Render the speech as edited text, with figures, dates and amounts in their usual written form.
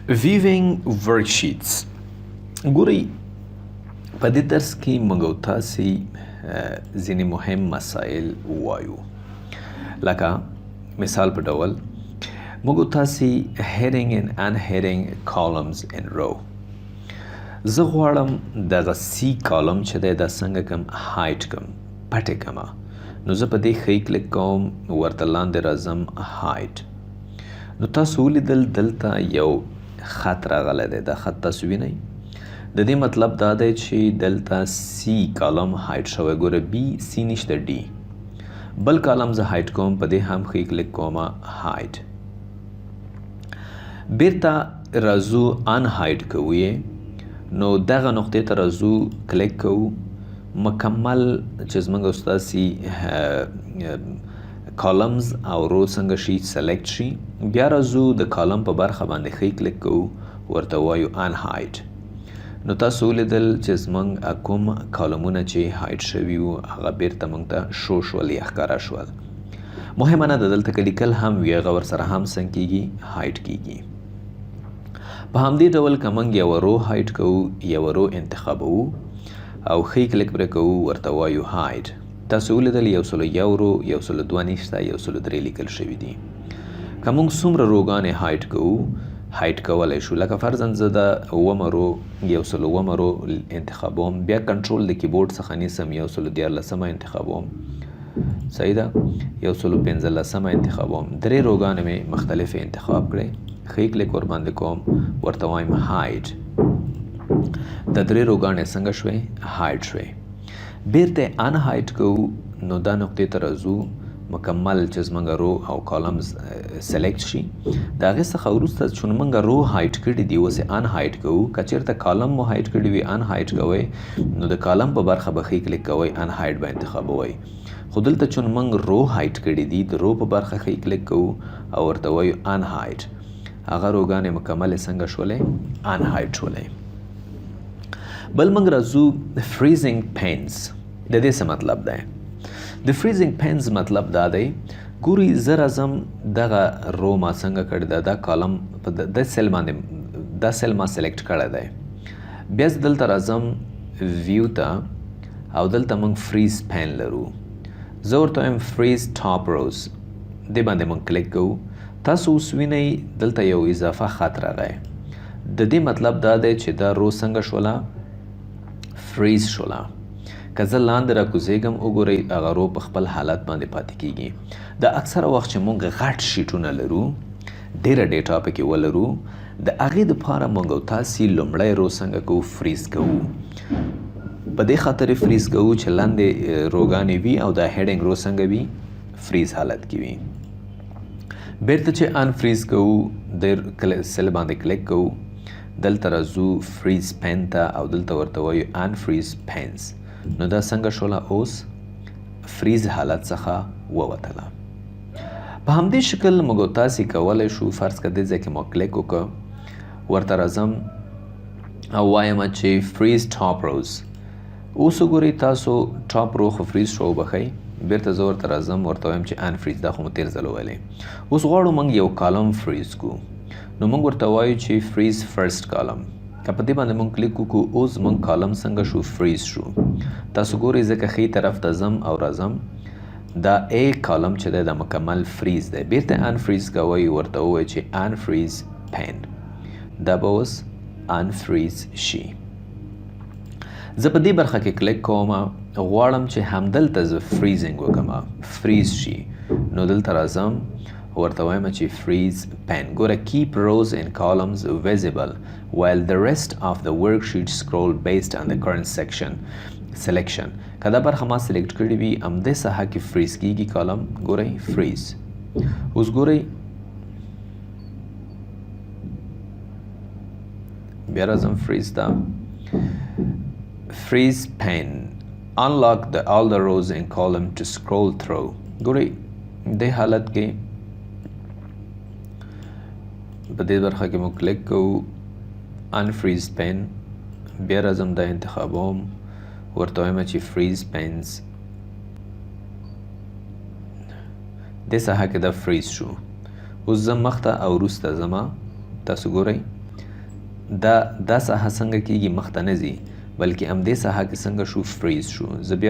Viewing worksheets. ګورئ په دې درس کې موږ او تاسې ځینې مهم مسایل وایو، لکه مثال په ډول موږ او تاسې heading and unheading columns in row. زه غواړم دغه C کالم چې دی دا څنګه کم هایټ کم پټې کمه، نو زه په دې ښی کلیک کوم، ورته لاندې راځم هایټ. نو تاسو ولیدل دلته یو خط راغلی دی، دا خط تاسو وینئ. د دې مطلب دا دی چې دلته سی کالم هایټ شوی. ګوره بی سی نشته ډي. بل کالم زه هایټ کوم، په دې هم ښی کلیک کوم هایټ. بیرته راځو ان هایټ کوو یې، نو دغه نقطې ته راځو کلیک کوو، مکمل چې زموږ ستاسې کالمز او رو څنګه شي سلیکټ شي. بیا راځو د کالم په برخه باندې ښی کلیک کوو، ورته وایو ان هایټ. نو تاسو ولیدل چې زموږ کوم کالمونه چې هایټ شوي وو هغه بیرته موږ ته شو شول یا ښکاره شول. مهمه نه ده دلته که لیکل هم وي هغه ورسره هم څنګه کیږي هایټ کیږي. په همدې ډول که موږ یوه رو هایټ کوو، یوه رو انتخابوو او ښی کلیک پرې کوو، ورته وایو هایټ. تاسو ولیدل 101 رو، 102 نشته، 103 لیکل شوي دي. که موږ څومره روګانې هایټ کوو هایټ کولی شو، لکه فرضاً زه د 1 رو 101 رو انتخابوم، بیا کنټرول د کیبورډ څخه نیسم 114 انتخابوم، صحیح ده، 115 انتخابوم. 3 روګانې مې مختلفې انتخاب کړئ، ښی کلیک ورباندې کوم، ورته وایم هایټ. د 3 روګانې څنګه شوې هایټ شوې. بیرته ان هایټ کوو، نو دا نقطې ته راځو، مکمل چې زموږ رو او کالمز سلیکټ شي. د هغې څخه وروسته چې موږ رو هایټ کړي دي اوس ان هایټ کوو. که چېرته کالم مو هایټ کړي وي ان هایټ کوئ، نو د کالم په برخه به ښی کلیک کوئ، ان هایټ به انتخابوئ. خو دلته چې موږ رو هایټ کړي دي، د رو په برخه ښی کلیک کوو او ورته وایو ان هایټ. هغه روګانې مکملې څنګه شولې ان هایټ شولې. بل موږ راځو فریزینګ پینز. د دې څه مطلب دی؟ د فریزینګ پینز مطلب دا دی، ګورئ زه راځم دغه رو ما څنګه کړی ده، دا کالم په د سیل باندې دا سیل ما سلیکټ کړی دی. بیا زه دلته راځم ویو ته او دلته موږ فریز پین لرو. زه ورته وایم فریز ټاپ روز، دې باندې موږ کلیک کوو. تاسو اوس وینئ دلته یو اضافه خط راغی. د دې مطلب دا دی چې دا رو څنګه شوله فریز شوله. که زه لاندې راکوزیږم وګورئ هغه رو په خپل حالت باندې پاتې کیږي. دا اکثره وخت چې موږ غټ شیټونه لرو، ډیره ډیټا پکې ولرو، د هغې دپاره موږ او تاسې لومړی رو څنګه کوو فریز کوو. په دې خاطر فریز کوو چې لاندې روګانې وي او دا هیډینګ رو څنګه وي فریز حالت کې وي. بیرته چې ان فریز کوو د سیل باندې کلیک کوو، دلته راځو فریز پین ته او دلته ورته وایو ان فریز پینز. نو دا څنګه شوله اوس فریز حالت څخه ووتله. په همدې شکل موږ تاسې کولی شو، فرض که دې ځای کې مو کلیک وکړه، ورته راځم او وایم چې فریز ټاپ روز. اوس وګورئ تاسو ټاپ رو خو فریز شو، وبښئ. بیرته زه ورته راځم، ورته وایم چې ان فریز، دا خو مو تېر ځل وویلی. اوس غواړو موږ یو کالم فریز کړو، نو موږ ورته وایو چې فریز فرست کالم. که په دې باندې موږ کلیک وکړو، اوس موږ کالم څنګه شو فریز شو. تاسو ګورئ ځکه ښي طرف ته ځم او راځم، دا ا کالم چې دی دا مکمل فریز دی. بیرته ان فریز کوئ، ورته ووایئ چې ان فریز پین، دا به اوس ان فریز شي. زه په دې برخه کې کلیک کوم، غواړم چې همدلته زه فریزینګ وکړم، فریز شي. نو دلته راځم، ورته وایم چې فریز پین. ګوره keep rows and columns visible while the rest of the worksheet scroll based on the current selection. که دا برخه ما سلیکټ کړي وي همدې ساحه کې فریز کیږي کالم. ګورئ فریز. اوس ګورئ بیا راځم فریز ته، فریز پین unlock all the rows and column to scroll through. ګورئ دې حالت کې په دې برخه کې مو کلیک کوو، ان فریز پین. بیا راځم دا انتخابوم، ورته وایم چې فریز پینز، دې ساحه کې دا فریز شو. اوس زه مخته او وروسته ځمه، تاسو ګورئ دا ساحه څنګه کیږي مخته نه ځي بلکې همدې ساحه کې څنګه شو فریز شو. زه بیا